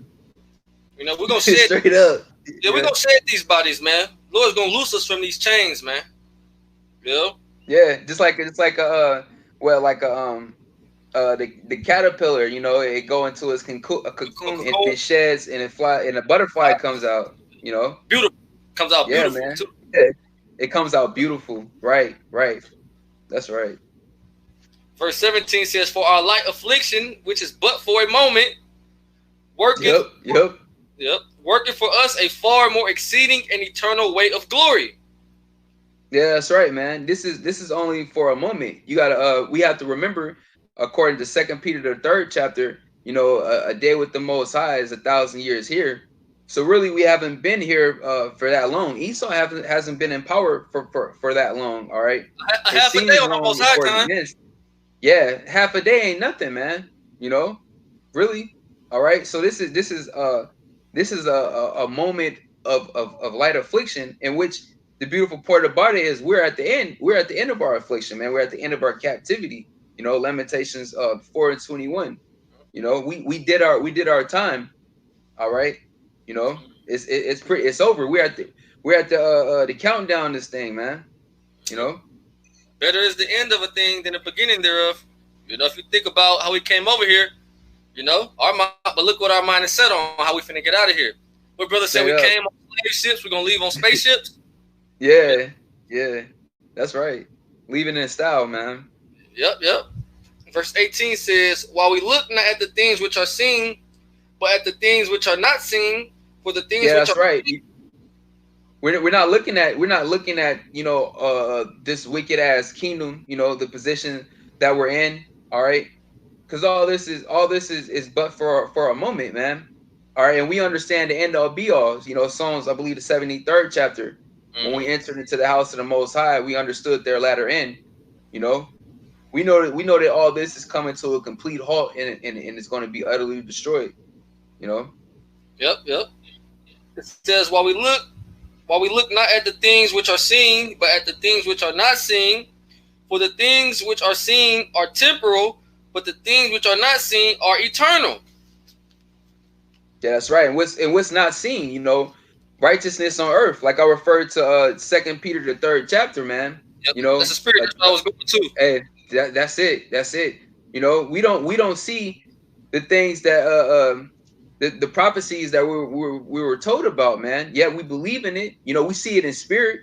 You know, we're gonna shed straight up. Yeah, we're gonna shed these bodies, man. Lord's gonna loose us from these chains, man. Yeah, just like the caterpillar, you know, it go into its cocoon and it sheds and it fly and a butterfly comes out, you know. Beautiful. Comes out beautiful, man. too. Yeah. It comes out beautiful. Right. That's right. Verse 17 says, "For our light affliction, which is but for a moment, working working for us a far more exceeding and eternal weight of glory." Yeah, that's right, man. This is only for a moment. You gotta we have to remember, according to 2 Peter the 3rd chapter, you know, a day with the Most High is 1,000 years here. So really, we haven't been here for that long. Esau hasn't been in power for that long. All right, half a day on the Most High time. Yeah, half a day ain't nothing, man. You know, really. All right. So this is a moment of light affliction, in which the beautiful part about it is we're at the end. We're at the end of our affliction, man. We're at the end of our captivity. You know, Lamentations 4:21. You know, we did our time. All right. You know, it's over. We're at the countdown. This thing, man. You know. Better is the end of a thing than the beginning thereof. You know, if you think about how we came over here, you know, but look what our mind is set on, how we finna get out of here. What brother said, we came on slave ships, we're gonna leave on spaceships. Yeah, that's right. Leaving in style, man. Yep. Verse 18 says, "While we look not at the things which are seen, but at the things which are not seen, for the things which that's are right. We're not looking at you know this wicked ass kingdom, you know, the position that we're in. All right, because all this is but for a moment, man. All right, and we understand the end all be all. You know, Psalms, I believe the 73rd chapter. When we entered into the house of the Most High, we understood their latter end. You know, we know that all this is coming to a complete halt, and it's going to be utterly destroyed. You know. Yep. It says, while we look not at the things which are seen, but at the things which are not seen. For the things which are seen are temporal, but the things which are not seen are eternal. Yeah, that's right. And what's not seen, you know, righteousness on earth. Like I referred to 2 Peter the 3rd chapter, man. Yep. You know, that's the spirit. That's what I was going to. Hey, that's it. That's it. You know, we don't see the things that the prophecies that we were told about, man. Yet we believe in it. You know, we see it in spirit.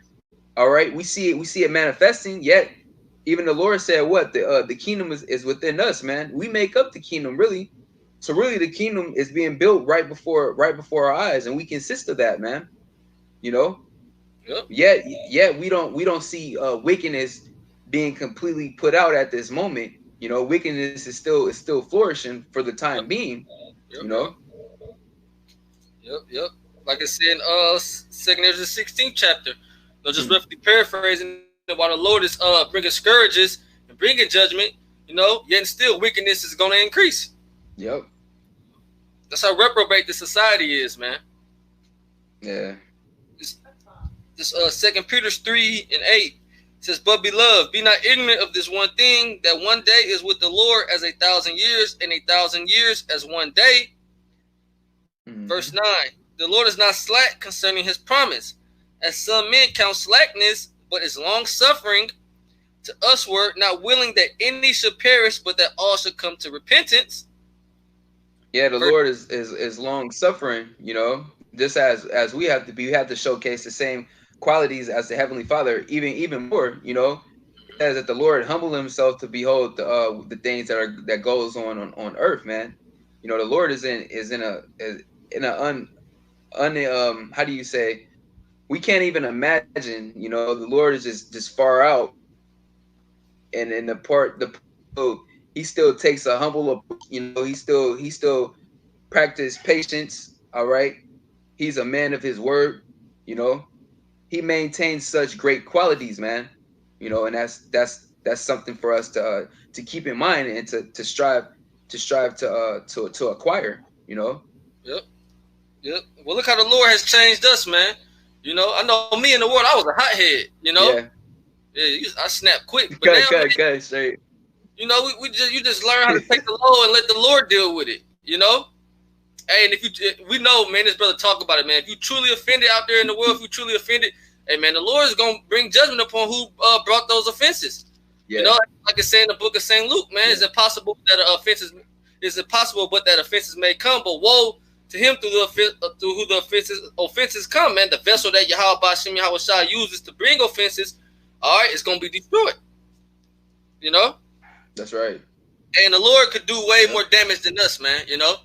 All right, we see it manifesting. Yet even the Lord said, "What the kingdom is within us, man. We make up the kingdom, really. So really, the kingdom is being built right before our eyes, and we consist of that, man. You know. Yep. Yet we don't see wickedness being completely put out at this moment. You know, wickedness is still flourishing for the time being. Yep. You know. Yep. Like I said in 2 Ezra the 16th chapter. No, just roughly paraphrasing, while the Lord is bringing scourges and bringing judgment, you know, yet still wickedness is going to increase. Yep. That's how reprobate the society is, man. Yeah. This 2 Peter 3:8 says, "But beloved, be not ignorant of this one thing, that one day is with the Lord as 1,000 years, and 1,000 years as one day." Mm-hmm. Verse 9, "The Lord is not slack concerning his promise, as some men count slackness, but is long suffering to usward, not willing that any should perish, but that all should come to repentance." Yeah, the Lord is long suffering, you know, just as we have to be. We have to showcase the same qualities as the Heavenly Father, even more, you know. It says that the Lord humbled himself to behold the things that goes on earth, man. You know, the Lord is in a how do you say, we can't even imagine, you know. The Lord is just far out, and in he still takes a humble, you know, he still practice patience. All right, he's a man of his word, you know. He maintains such great qualities, man. You know, and that's something for us to keep in mind and to strive to acquire, you know. Yep. Well, look how the Lord has changed us, man. You know, I know me in the world, I was a hothead, you know. Yeah, I snapped quick. But now, straight. You know, you just learn how to take the low and let the Lord deal with it, you know. Hey, and we know, man, this brother talk about it, man. If you truly offended out there in the world, if you truly offended, hey, man, the Lord is going to bring judgment upon who brought those offenses. Yeah. You know, like it's saying in the book of St. Luke, man, is it possible that offenses may come, but woe to him through who the offenses come, man. The vessel that Yahweh Bashim Yahushua uses to bring offenses, all right, it's going to be destroyed. You know? That's right. And the Lord could do way more damage than us, man, you know?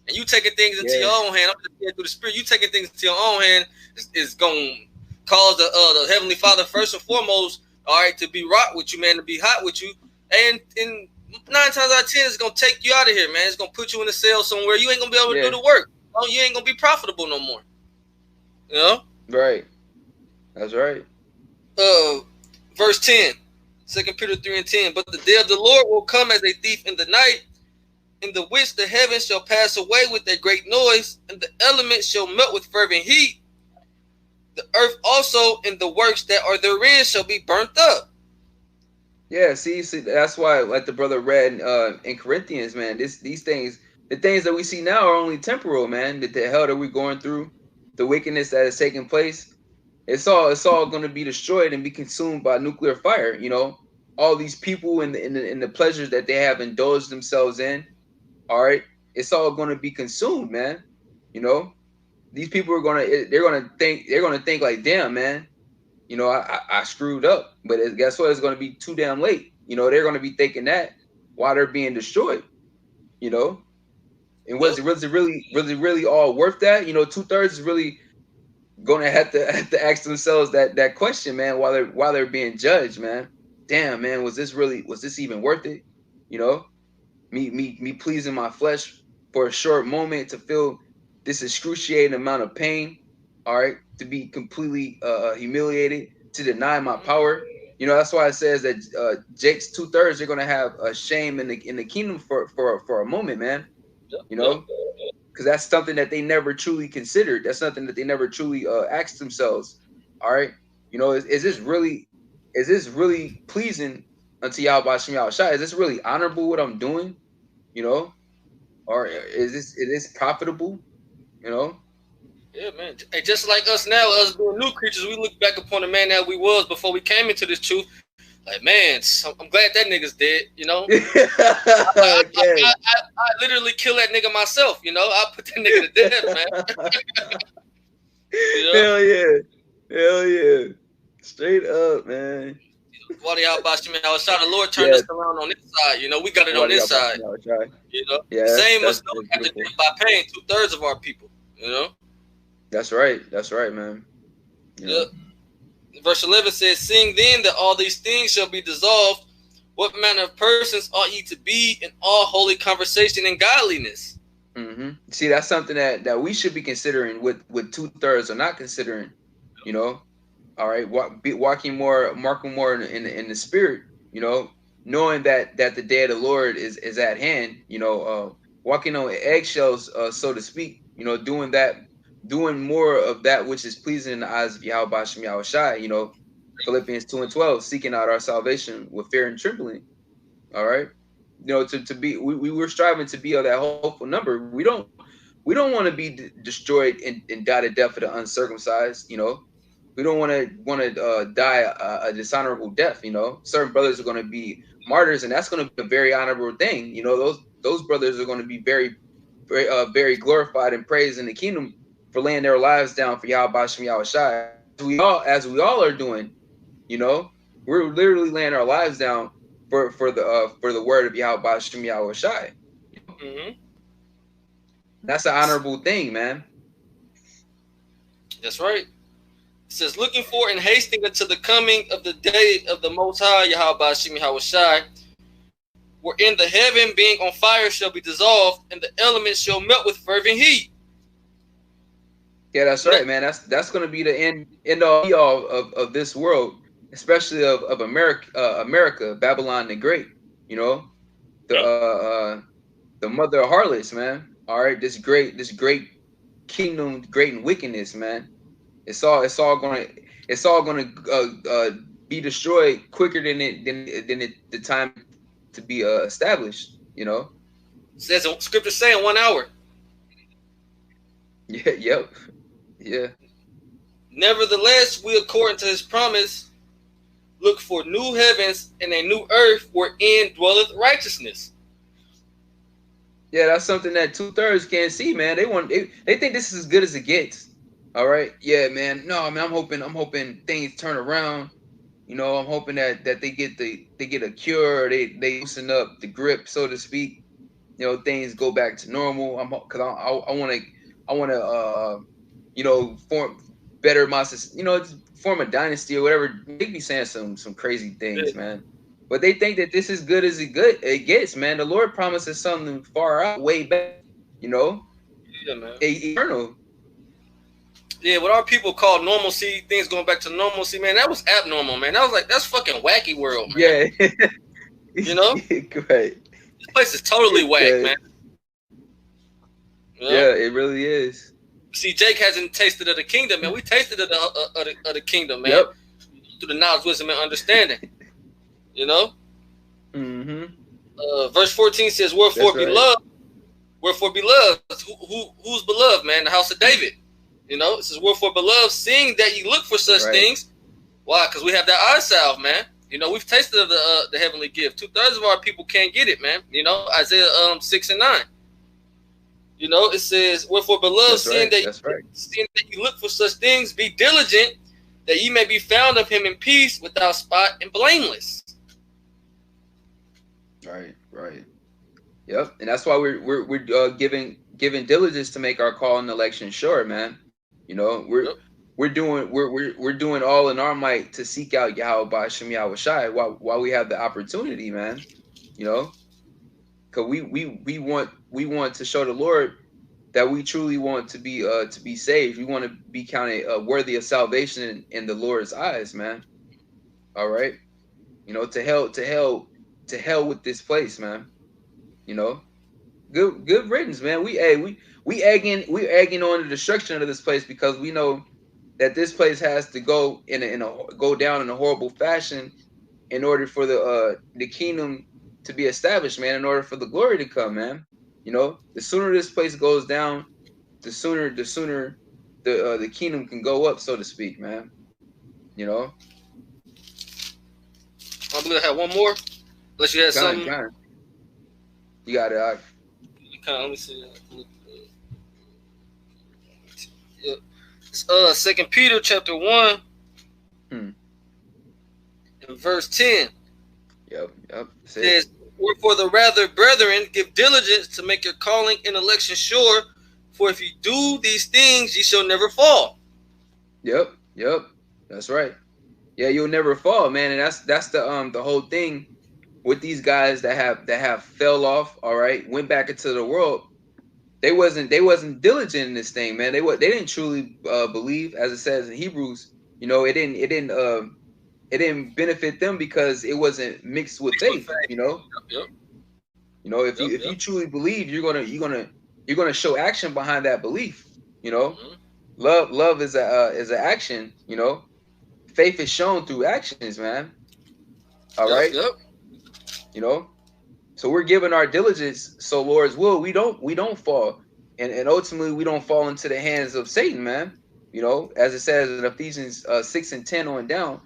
And you taking things into your own hand, I'm just saying through the Spirit, you taking things into your own hand is going to cause the Heavenly Father, first and foremost, all right, to be wrought with you, man, to be hot with you. And 9 times out of 10, it's going to take you out of here, man. It's going to put you in a cell somewhere. You ain't going to be able to do the work. Oh, you ain't going to be profitable no more. You know? Right. That's right. Verse 10, 2 Peter 3:10. "But the day of the Lord will come as a thief in the night, in the which the heavens shall pass away with a great noise, and the elements shall melt with fervent heat. The earth also and the works that are therein shall be burnt up." Yeah, see, that's why, like the brother read in Corinthians, man, these things, the things that we see now are only temporal, man. The hell that we're going through, the wickedness that is taking place, it's all going to be destroyed and be consumed by nuclear fire. You know, all these people and the pleasures that they have indulged themselves in, all right, it's all going to be consumed, man. You know, these people are they're gonna think like, damn, man, you know, I screwed up. But guess what? It's going to be too damn late. You know, they're going to be thinking that while they're being destroyed. You know, and was it really all worth that? You know, 2/3 is really going to have to ask themselves that question, man, while they're being judged, man. Damn, man, was this even worth it? You know, me pleasing my flesh for a short moment to feel this excruciating amount of pain, all right, to be completely humiliated, to deny my power. You know, that's why it says that Jake's 2/3 are gonna have a shame in the kingdom for a moment, man. You know, because that's something that they never truly considered. That's something that they never truly asked themselves. All right, you know, is this really pleasing unto Yahweh Shem Yahushua? Is this really honorable what I'm doing? You know, or is this profitable? You know? Yeah, man. Hey, just like us now, us being new creatures, we look back upon the man that we was before we came into this truth. Like, man, I'm glad that nigga's dead. You know, I literally kill that nigga myself. You know, I put that nigga to death, man. You know? Hell yeah, straight up, man. What y'all about you, man? I was trying the Lord turned us around on this side. You know, we got it on this side. You know, same must know we have to deal by paying 2/3 of our people. You know, that's right, man. Yep. Verse 11 says, "Seeing then that all these things shall be dissolved, what manner of persons ought ye to be in all holy conversation and godliness?" Mm-hmm. See, that's something that we should be considering. With 2/3 are not considering. You know, all right, walking more in the spirit. You know, knowing that the day of the Lord is at hand. You know, walking on eggshells, so to speak. You know, doing more of that which is pleasing in the eyes of Yahweh Shem Yahushai. You know, Philippians 2:12, seeking out our salvation with fear and trembling. All right, you know, to be we were striving to be of that hopeful number. We don't want to be destroyed and die to death for the uncircumcised. You know, we don't want to die a dishonorable death. You know, certain brothers are going to be martyrs, and that's going to be a very honorable thing. You know, those brothers are going to be very glorified and praised in the kingdom for laying their lives down for Yahweh Shem Yahushai. As we all are doing, you know, we're literally laying our lives down for the word of Yahweh Shem Yahushai. Mm-hmm. That's an honorable thing, man. That's right. It says, "Looking for and hasting unto the coming of the day of the Most High Yahweh Shem Yahushai, wherein the heaven being on fire shall be dissolved, and the elements shall melt with fervent heat." Yeah, that's right, man. That's going to be the end all of this world, especially of America, Babylon the Great. You know, the mother of harlots, man. All right, this great kingdom, great in wickedness, man. It's all gonna be destroyed quicker than the time to be established. You know, it says scripture saying 1 hour. Yeah. Yep. Yeah. "Nevertheless, we, according to his promise, look for new heavens and a new earth wherein dwelleth righteousness." Yeah, that's something that 2/3 can't see, man. They think this is as good as it gets. All right. Yeah, man. No, man, I'm hoping things turn around. You know, I'm hoping that they get a cure, they loosen up the grip, so to speak. You know, things go back to normal. Because I want to you know, form a dynasty or whatever. They be saying some crazy things, man. But they think that this is good as it gets, man. The Lord promises something far out, way back. You know, yeah, man. Eternal. Yeah, what our people call normalcy, things going back to normalcy, man, that was abnormal, man. That's fucking wacky world, man. Yeah. You know? Great. This place is totally whack, man. You know? Yeah, it really is. See, Jake hasn't tasted of the kingdom, man. We tasted of the kingdom, man. Yep. Through the knowledge, wisdom, and understanding. You know? Mm-hmm. Verse 14 says, "Wherefore beloved, who's beloved, man? The house of David." You know, it says, "Wherefore beloved, seeing that ye look for such things." Why? Because we have that eye salve, man. You know, we've tasted of the heavenly gift. 2/3 of our people can't get it, man. You know, Isaiah 6 and 9. You know, it says, "Wherefore beloved, seeing that you look for such things, be diligent, that ye may be found of him in peace, without spot and blameless." Right. Yep, and that's why we're giving diligence to make our call and election sure, man. You know, we're doing all in our might to seek out Yahweh Shem Yahushai while we have the opportunity, man. You know, because we want to show the Lord that we truly want to be saved. We want to be counted worthy of salvation in the Lord's eyes, man. All right, you know, to hell with this place, man. You know, good riddance, man. We egging on the destruction of this place because we know that this place has to go go down in a horrible fashion in order for the kingdom to be established, man. In order for the glory to come, man. You know, the sooner this place goes down, the sooner the kingdom can go up, so to speak, man. You know. I believe I had one more. Unless you had something. You got it. Let me see. It's 2 Peter chapter 1 and verse 10. Yep. It says, "Wherefore the rather, brethren, give diligence to make your calling and election sure, for if you do these things, ye shall never fall." Yep. That's right. Yeah, you'll never fall, man. And that's the whole thing with these guys that have fell off, all right, went back into the world. They wasn't diligent in this thing, man. They didn't truly believe, as it says in Hebrews. You know, it didn't benefit them because it wasn't mixed with faith. You know. Yep. You know, if you truly believe, you're gonna show action behind that belief. You know, love is an action. You know, faith is shown through actions, man. All right. Yep. You know, so we're giving our diligence. So Lord's will, we don't fall, and ultimately we don't fall into the hands of Satan, man. You know, as it says in Ephesians 6 and 10 on down,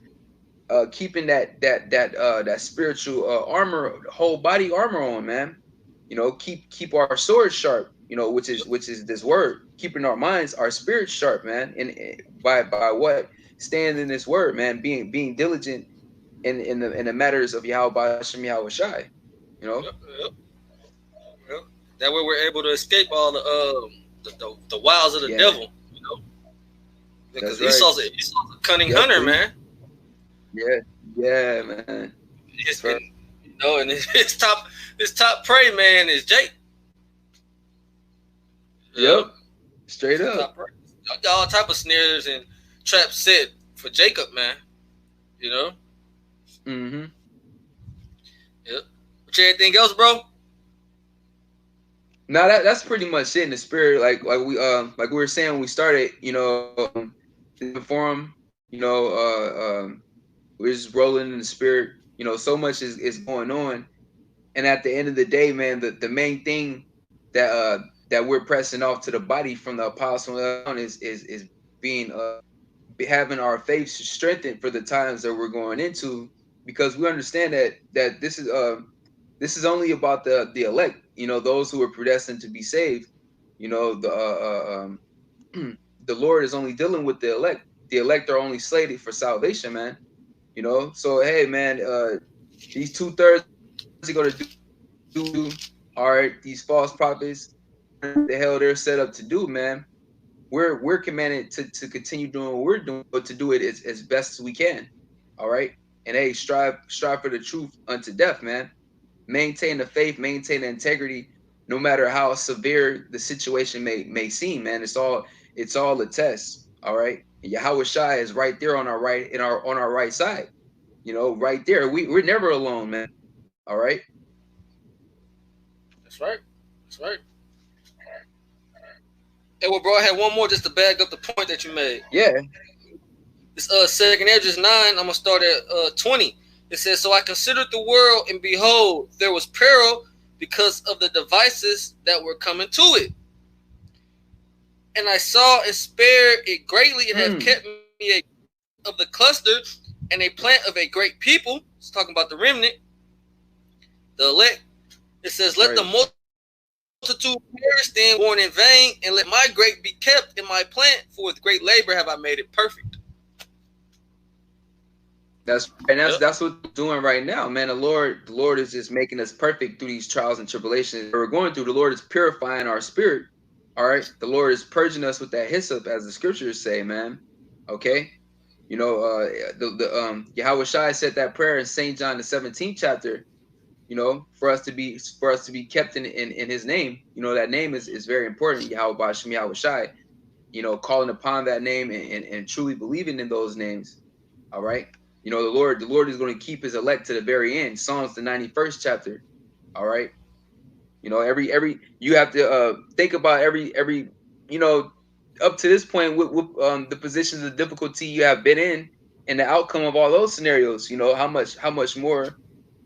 keeping that spiritual armor, whole body armor on, man. You know, keep our sword sharp. You know, which is this word, keeping our minds, our spirits sharp, man. And by what? Staying in this word, man. Being diligent in the matters of Yahweh Hashem Yahweh Shai, you know. Yep. That way we're able to escape all the wiles of the devil, you know. Because Esau's a cunning hunter, man. Yeah, man. You know, and his top prey, man, is Jake. Yep. Straight up. All type of snares and traps set for Jacob, man. You know. Yep. But anything else, bro? No, that's pretty much it in the spirit. Like we were saying when we started, you know, the forum, you know, we're just rolling in the spirit. You know, so much is going on, and at the end of the day, man, the main thing that we're pressing off to the body from the apostle is being having our faith strengthened for the times that we're going into. Because we understand that this is only about the elect, you know, those who are predestined to be saved. You know, the Lord is only dealing with the elect. The elect are only slated for salvation, man. You know, so hey, man, these 2/3 are gonna do all right. These false prophets, the hell they're set up to do, man. We're commanded to continue doing what we're doing, but to do it as best as we can. All right. And hey, strive for the truth unto death, man. Maintain the faith, maintain the integrity, no matter how severe the situation may seem, man. It's all a test. All right. And Yahweh Shai is right there on our right, on our right side. You know, right there. We're never alone, man. All right. That's right. Hey, well, bro, I had one more just to bag up the point that you made. Yeah. It's 2nd Esdras 9. I'm gonna start at 20. It says, "So I considered the world, and behold, there was peril because of the devices that were coming to it. And I saw and spared it greatly, and have kept me of the cluster and a plant of a great people." It's talking about the remnant, the elect. It says, "Let the multitude perish, then born in vain, and let my grape be kept in my plant, for with great labor have I made it perfect." That's what we're doing right now, man. The Lord is just making us perfect through these trials and tribulations that we're going through. The Lord is purifying our spirit. All right. The Lord is purging us with that hyssop, as the scriptures say, man. Okay. You know, Yahweh Shai said that prayer in St. John the 17th chapter, you know, for us to be kept in his name. You know, that name is very important. Yahweh Bashem Yahweh Shai. You know, calling upon that name and truly believing in those names. All right. You know, the Lord is going to keep his elect to the very end. Psalms, the 91st chapter. All right. You know, every you have to think about every you know, up to this point with the positions of difficulty you have been in and the outcome of all those scenarios. You know, how much more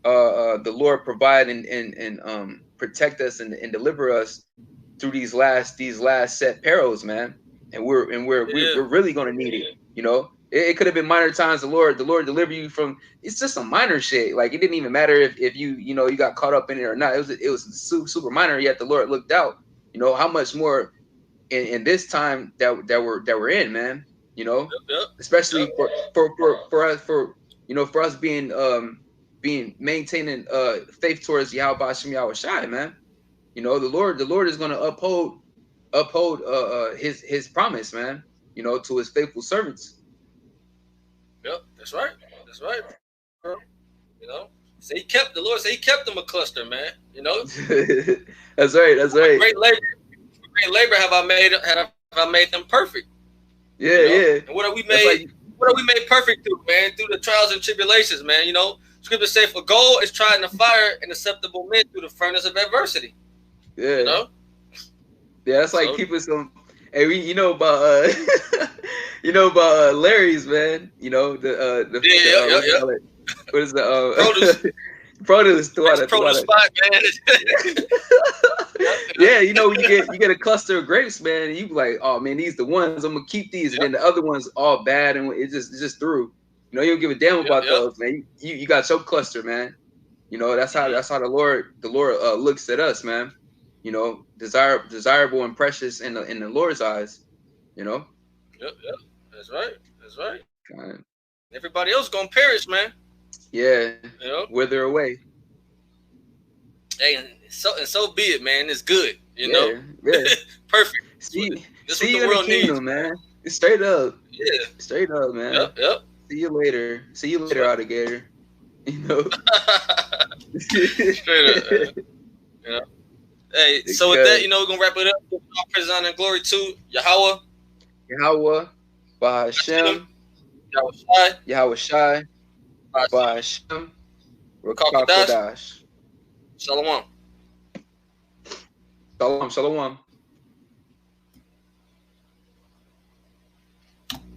the Lord provide and protect us and deliver us through these last set perils, man. And we're really gonna need it. You know, it could have been minor times. The Lord deliver you from. It's just some minor shit. Like it didn't even matter if you know you got caught up in it or not. It was super minor. Yet the Lord looked out. You know how much more in this time that we're in, man. You know, especially for us being maintaining faith towards Yahweh Bashem Yahweh Shai, man. You know, the Lord is going to uphold his promise, man. You know, to his faithful servants. Yep, that's right. That's right. You know, the Lord said he kept them a cluster, man. You know, that's right. That's right. Great labor have I made them perfect. Yeah, you know? Yeah. And what are we made? What are we made perfect through, man? Through the trials and tribulations, man. You know, Scripture say, "For gold is tried in the fire, and acceptable men through the furnace of adversity." Yeah. You know. Yeah, that's like keeping some. Hey, you know about Larry's, man. You know what is the produce spot, man. Yeah, you know, you get a cluster of grapes, man, and you be like, oh man, these the ones I'm gonna keep these, and then the other ones all bad, and it's just through. You know, you don't give a damn about those, man. You got your cluster, man. You know, that's how the Lord looks at us, man. You know, desirable and precious in the Lord's eyes. You know. Yep. That's right. Everybody else gonna perish, man. Yeah. You know, wither away. Hey, and so be it, man. It's good. You know. Yeah. Perfect. See you in the kingdom, man. Straight up. Yeah. Straight up, man. Yep. See you later, alligator. You know. Straight up. You know. Hey, so with that, you know, we're gonna wrap it up. All praise, honor, and glory to Yahweh. Bahashem. Yahweh Shai. Bahashem. Rakakadash. Shalom. Shalom.